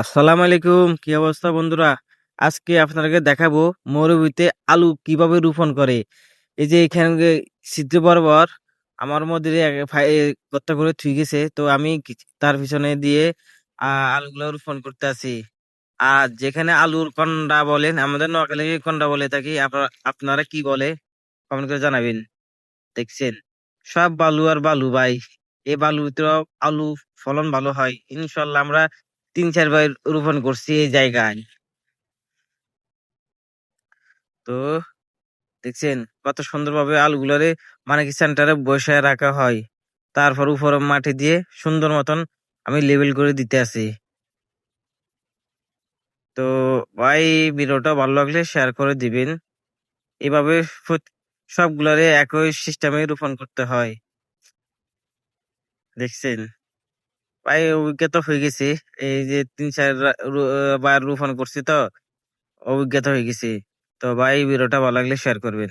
আসসালামু আলাইকুম, কি অবস্থা বন্ধুরা? আজকে আপনাদেরকে দেখাবো মরুভূমিতে আলু কিভাবে রোপণ করে। এই যে এখানে ছিদ্র বরাবর আমার মধ্যে গর্ত করে থুই গেছে, তো আমি তার পিছনে দিয়ে আলুগুলো রোপণ করতে আছি। আর যেখানে আলুর কন্ডা বলেন, আমাদের নোয়াখালী কন্ডা বলে থাকি, আপনারা কি বলে কমেন্ট করে জানাবেন। দেখছেন, সব বালু আর বালু ভাই। এই বালুতে আলু ফলন ভালো হয় ইনশাল্লাহ। আমরা 3-4 বার রোপণ করছি এই জায়গায়। তো দেখছেন কত সুন্দরভাবে আলুগুলারে মানে কি সেন্টারে বসায় রাখা হয়, তারপর উপরে মাটি দিয়ে সুন্দর মতন আমি লেবেল করে দিতে আছি। তো ভাই, ভিডিওটা ভালো লাগলে শেয়ার করে দিবেন। এভাবে সবগুলারে একই সিস্টেমে রোপণ করতে হয়। দেখছেন ভাই, অভিজ্ঞতা হয়ে গেছে। এই যে 3-4 বার রোপণ করছি, তো অভিজ্ঞতা হয়ে গেছে। তো ভাই, ভিডিওটা ভালো লাগলে শেয়ার করবেন।